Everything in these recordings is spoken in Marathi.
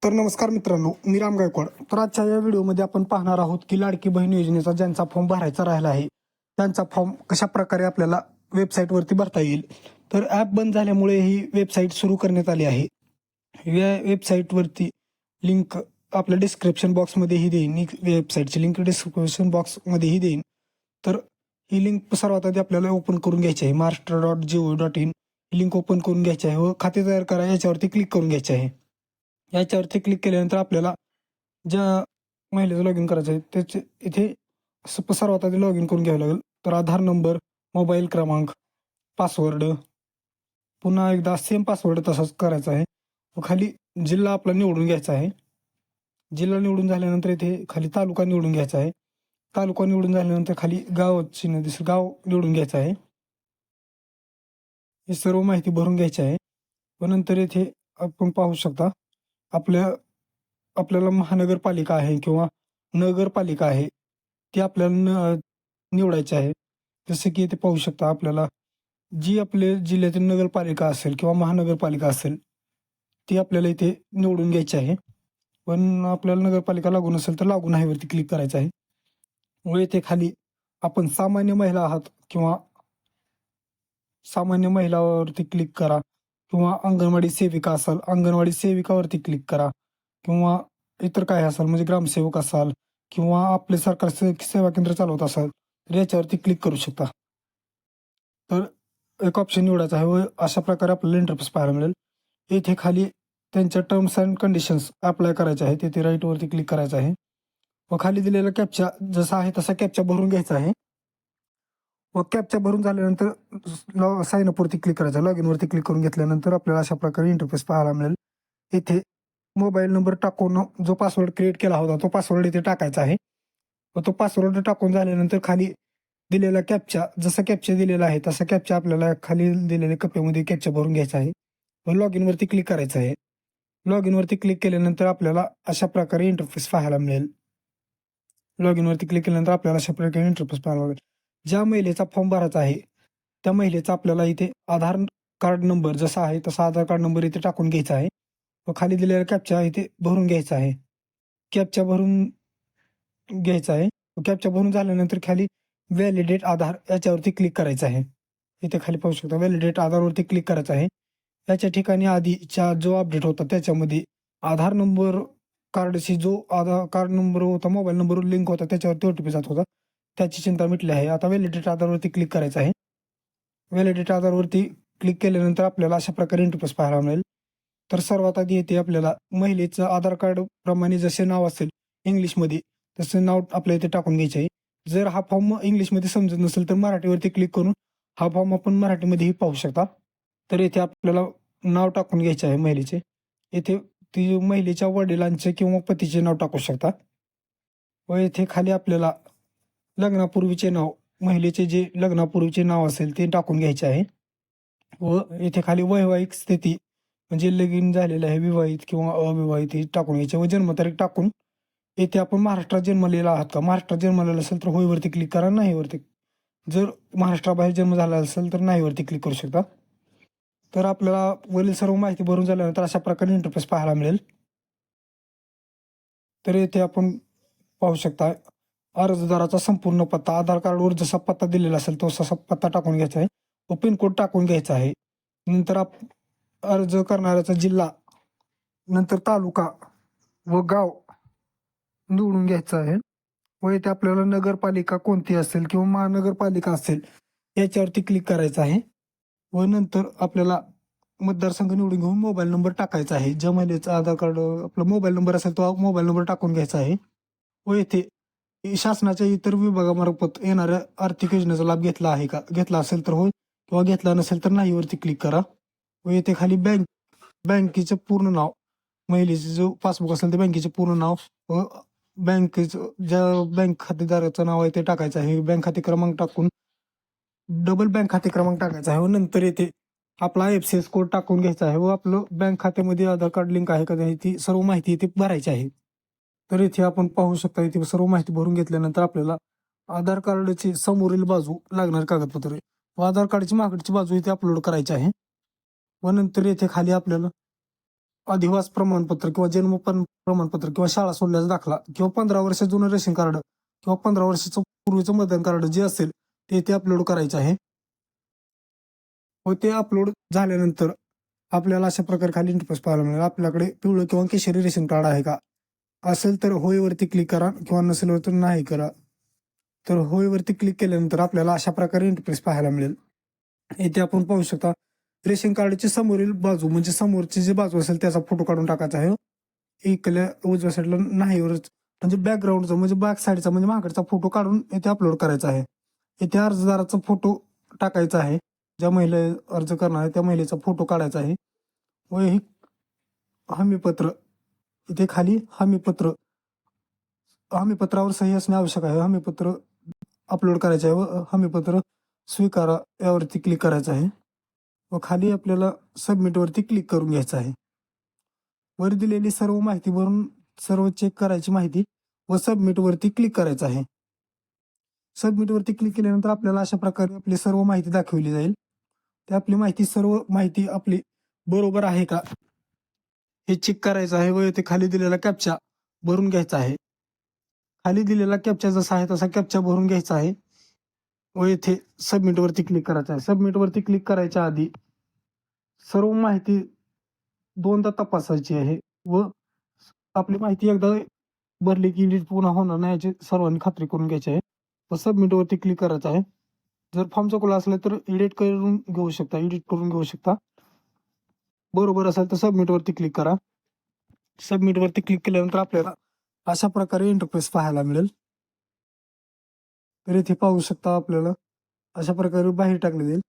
तर नमस्कार मित्रांनो, मी राम गायकवाड. तर आजच्या या व्हिडिओमध्ये आपण पाहणार आहोत की लाडकी बहीण योजनेचा ज्यांचा फॉर्म भरायचा राहिला आहे त्यांचा फॉर्म कशा प्रकारे आपल्याला वेबसाईटवरती भरता येईल. तर ॲप बंद झाल्यामुळे ही वेबसाईट सुरू करण्यात आली आहे. या वेबसाईटवरती लिंक आपल्या डिस्क्रिप्शन बॉक्समध्येही देईन. वेबसाईटची लिंक डिस्क्रिप्शन बॉक्समध्येही देईन. तर ही लिंक सर्वात आधी आपल्याला ओपन करून घ्यायची आहे. महाराष्ट्र.gov.in ही लिंक ओपन करून घ्यायची आहे व खाते तयार करा याच्यावरती क्लिक करून घ्यायचे आहे. याच्यावरती क्लिक केल्यानंतर आपल्याला ज्या महिलेचं लॉग इन करायचं आहे त्याचे इथे सर्वात आधी लॉग इन करून घ्यावं लागेल. तर आधार नंबर, मोबाईल क्रमांक, पासवर्ड, पुन्हा एकदा सेम पासवर्ड तसाच करायचा आहे व खाली जिल्हा आपला निवडून घ्यायचा आहे. जिल्हा निवडून झाल्यानंतर इथे खाली तालुका निवडून घ्यायचा आहे. तालुका निवडून झाल्यानंतर खाली गाव चिन्ह दिसेल, गाव निवडून घ्यायचं आहे. ही सर्व माहिती भरून घ्यायची आहे व नंतर इथे आपण पाहू शकता आपल्याला महानगरपालिका आहे किंवा नगरपालिका आहे ती आपल्याला निवडायची आहे. जसं की इथे पाहू शकता आपल्याला जी आपल्या जिल्ह्यातील नगरपालिका असेल किंवा महानगरपालिका असेल ती आपल्याला इथे निवडून घ्यायची आहे. पण आपल्याला नगरपालिका लागू नसेल तर लागू नाही वरती क्लिक करायचं आहे व इथे खाली आपण सामान्य महिला आहात किंवा सामान्य महिलावरती क्लिक करा किंवा अंगणवाडी सेविका असाल अंगणवाडी सेविकावरती क्लिक करा किंवा इतर काय असाल म्हणजे ग्रामसेवक असाल किंवा आपले सरकार सेवा केंद्र चालवत असाल तर याच्यावरती क्लिक करू शकता. तर एक ऑप्शन निवडायचा आहे व अशा प्रकारे आपल्याला इंटरफेस पाहायला मिळेल. इथे खाली त्यांच्या टर्म्स अँड कंडिशन्स अप्लाय करायचे आहे तिथे राईटवरती क्लिक करायचं आहे व खाली दिलेला कॅप्चा जसा आहे तसा कॅप्चा भरून घ्यायचा आहे व कॅप्चा भरून झाल्यानंतर साइन अपवरती क्लिक करायचं. लॉग इनवरती क्लिक करून घेतल्यानंतर आपल्याला अशा प्रकारे इंटरफेस पाहायला मिळेल. इथे मोबाईल नंबर टाकून जो पासवर्ड क्रिएट केला होता तो पासवर्ड इथे टाकायचा आहे व तो पासवर्ड टाकून झाल्यानंतर खाली दिलेला कॅप्चा जसा कॅप्चा दिलेला आहे तसा कॅप्चा आपल्याला खाली दिलेल्या कप्प्यामध्ये कॅप्चा भरून घ्यायचा आहे व लॉग इनवरती क्लिक करायचं आहे. लॉग इनवरती क्लिक केल्यानंतर आपल्याला अशा प्रकारे इंटरफेस पाहायला मिळेल. लॉग इनवरती क्लिक केल्यानंतर आपल्याला अशा प्रकारे इंटरफेस पाहायला मिळेल. ज्या महिलेचा फॉर्म भरायचा आहे त्या महिलेचा आपल्याला इथे आधार कार्ड नंबर जसा आहे तसा आधार कार्ड नंबर इथे टाकून घ्यायचा आहे व खाली दिलेला कॅप्चा इथे भरून घ्यायचा आहे. कॅप्चा भरून घ्यायचा आहे. कॅप्चा भरून झाल्यानंतर खाली व्हॅलिडेट आधार याच्यावरती क्लिक करायचं आहे. इथे खाली पाहू शकता व्हॅलिडेट आधारवरती क्लिक करायचं आहे. याच्या ठिकाणी आधीच्या जो अपडेट होता त्याच्यामध्ये आधार नंबर कार्डशी जो आधार कार्ड नंबर होता मोबाईल नंबरवर लिंक होता त्याच्यावरती OTP जात होता त्याची चिंता मिटली आहे. आता व्हॅलिडेट आधारवरती क्लिक करायचं आहे. व्हॅलिडेट आधारवरती क्लिक केल्यानंतर आपल्याला अशा प्रकारे इंटरफेस पाहायला मिळेल. तर सर्वात आधी येते आपल्याला महिलेचं आधार कार्ड प्रमाणे जसे नाव असेल इंग्लिशमध्ये तसं नाव आपल्या इथे टाकून घ्यायचे आहे. जर हा फॉर्म इंग्लिशमध्ये समजत नसेल तर मराठीवरती क्लिक करून हा फॉर्म आपण मराठीमध्येही पाहू शकता. तर इथे आपल्याला नाव टाकून घ्यायचे आहे महिलेचे. इथे ती महिलेच्या वडिलांचे किंवा पतीचे नाव टाकू शकता व इथे खाली आपल्याला लग्नापूर्वीचे नाव महिलेचे जे लग्नापूर्वीचे नाव असेल ते टाकून घ्यायचे आहे व इथे खाली वैवाहिक स्थिती म्हणजे लगीन झालेलं आहे विवाहित किंवा अविवाहित हे टाकून घ्यायचे व जन्मतारीख टाकून इथे आपण महाराष्ट्रात जन्मलेला आहात का महाराष्ट्रात जन्मलेला असेल तर होईवरती क्लिक करा नाहीवरती जर महाराष्ट्राबाहेर जन्म झाला असेल तर नाहीवरती क्लिक करू शकता. तर आपल्याला वरील सर्व माहिती भरून झाल्यानंतर अशा प्रकारे इंटरफेस पाहायला मिळेल. तर इथे आपण पाहू शकता अर्जदाराचा संपूर्ण पत्ता आधार कार्डवर जसा पत्ता दिलेला असेल तो तसा पत्ता टाकून घ्यायचा आहे व पिनकोड टाकून घ्यायचा आहे. नंतर अर्ज करणाऱ्याचा जिल्हा नंतर तालुका व गाव निवडून घ्यायचं आहे व इथे आपल्याला नगरपालिका कोणती असेल किंवा महानगरपालिका असेल याच्यावरती क्लिक करायचं आहे व नंतर आपल्याला मतदारसंघ निवडून घेऊन मोबाईल नंबर टाकायचा आहे. ज्या महिलेचा आधार कार्ड आपला मोबाईल नंबर असेल तो मोबाईल नंबर टाकून घ्यायचा आहे व इथे शासनाच्या इतर विभागामार्फत येणाऱ्या आर्थिक योजनेचा लाभ घेतला आहे का घेतला असेल तर होय किंवा घेतला नसेल तर नाही वरती क्लिक करा व इथे खाली बँकेचं पूर्ण नाव महिलेचे जो पासबुक असेल ते बँकेचे पूर्ण नाव व बँकेचं ज्या बँक खातेदाराचं नाव आहे ते टाकायचं आहे. बँक खाते क्रमांक टाकून डबल बँक खाते क्रमांक टाकायचा आहे व नंतर येथे आपला IFSC कोड टाकून घ्यायचा आहे व आपलं बँक खात्यामध्ये आधार कार्ड लिंक आहे का नाही ती सर्व माहिती इथे भरायची आहे. तर इथे आपण पाहू शकता इथे सर्व माहिती भरून घेतल्यानंतर आपल्याला आधार कार्डची समोरील बाजू लागणारे कागदपत्रे व आधार कार्डची मागची बाजू इथे अपलोड करायची आहे व नंतर येथे खाली आपल्याला अधिवास प्रमाणपत्र किंवा प्रमाणपत्र किंवा शाळा सोडल्याचा दाखला किंवा 15 वर्ष जुनं रेशन कार्ड किंवा 15 वर्षाचं पूर्वीचं मतदान कार्ड जे असेल ते इथे अपलोड करायचं आहे. व ते अपलोड झाल्यानंतर आपल्याला अशा प्रकारे खाली इंटरफेस पाहायला मिळेल. आपल्याकडे पिवळं किंवा केशरी रेशन कार्ड आहे का? असेल तर होयवरती क्लिक करा किंवा नसेल तर नाही करा. तर होयवरती क्लिक केल्यानंतर आपल्याला अशा प्रकारे इंटरफेस पाहायला मिळेल. इथे आपण पाहू शकता रेशन कार्डची समोरील बाजू म्हणजे समोरची जी बाजू असेल त्याचा फोटो काढून टाकायचा आहे. इकडल्या उजव्या साईडला नाहीवरच म्हणजे बॅकग्राऊंडचा म्हणजे बॅक साईडचा म्हणजे मागडचा फोटो काढून इथे अपलोड करायचा आहे. इथे अर्जदाराचा फोटो टाकायचा आहे. ज्या महिला अर्ज करणार आहे त्या महिलेचा फोटो काढायचा आहे. व ही हमीपत्र इथे खाली हमीपत्रावर सही असणे आवश्यक आहे. हमीपत्र अपलोड करायचे आहे व हमीपत्र स्वीकारा यावरती क्लिक करायचं आहे व खाली आपल्याला सबमिटवरती क्लिक करून घ्यायचं आहे. वर दिलेली सर्व माहिती भरून सर्व चेक करायची माहिती व सबमिटवरती क्लिक करायचं आहे. सबमिटवरती क्लिक केल्यानंतर आपल्याला अशा प्रकारे आपली सर्व माहिती दाखवली जाईल. ते आपली सर्व माहिती आपली बरोबर आहे का हे चेक करायचं आहे व इथे खाली दिलेला कॅप्चा भरून घ्यायचा आहे. खाली दिलेला कॅप्चा जसा आहे तसा कॅप्चा भरून घ्यायचा आहे व इथे सबमिटवरती क्लिक करायचं आहे. सबमिटवरती क्लिक करायच्या आधी सर्व माहिती दोनदा तपासायची आहे व आपली माहिती एकदा भरली की एडिट पुन्हा होणार नाही याची सर्वांनी खात्री करून घ्यायची आहे व सबमिटवरती क्लिक करायचं आहे. जर फॉर्म चुकला असला तर एडिट करून घेऊ शकता. बरोबर असेल तर सबमिटवरती क्लिक करा. सबमिटवरती क्लिक केल्यानंतर आपल्याला अशा प्रकारे इंटरफेस पाहायला मिळेल. तर इथे पाहू शकता आपल्याला अशा प्रकारे बाहेर टाकले जाईल.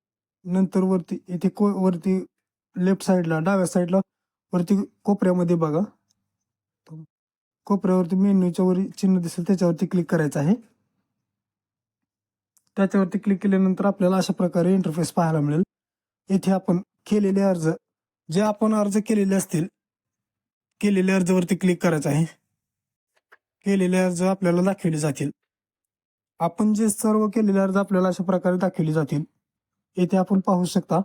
नंतर वरती इथे वरती लेफ्ट साईडला डाव्या साईडला वरती कोपऱ्यामध्ये बघा कोपऱ्यावरती मेन्यूच्या वर चिन्ह दिसेल त्याच्यावरती क्लिक करायचं आहे. त्याच्यावरती क्लिक केल्यानंतर आपल्याला अशा प्रकारे इंटरफेस पाहायला मिळेल. इथे आपण केलेले अर्ज जे आपण अर्ज केलेले असतील केलेल्या अर्जावरती क्लिक करायचं आहे. केलेले अर्ज आपल्याला दाखवले जातील. आपण जे सर्व केलेले अर्ज आपल्याला अशा प्रकारे दाखवले जातील. इथे आपण पाहू शकता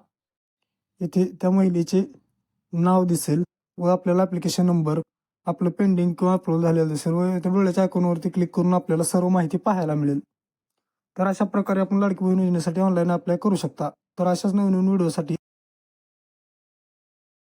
इथे त्या महिलेचे नाव दिसेल व आपल्याला ऍप्लिकेशन नंबर आपलं पेंडिंग किंवा अपलोड झालेलं दिसेल व त्या डोळ्याच्या आयकॉनवरती क्लिक करून आपल्याला सर्व माहिती पाहायला मिळेल. तर अशा प्रकारे आपण लाडकी बहीण योजनेसाठी ऑनलाईन अप्लाय करू शकता. तर अशाच नवीन व्हिडिओसाठी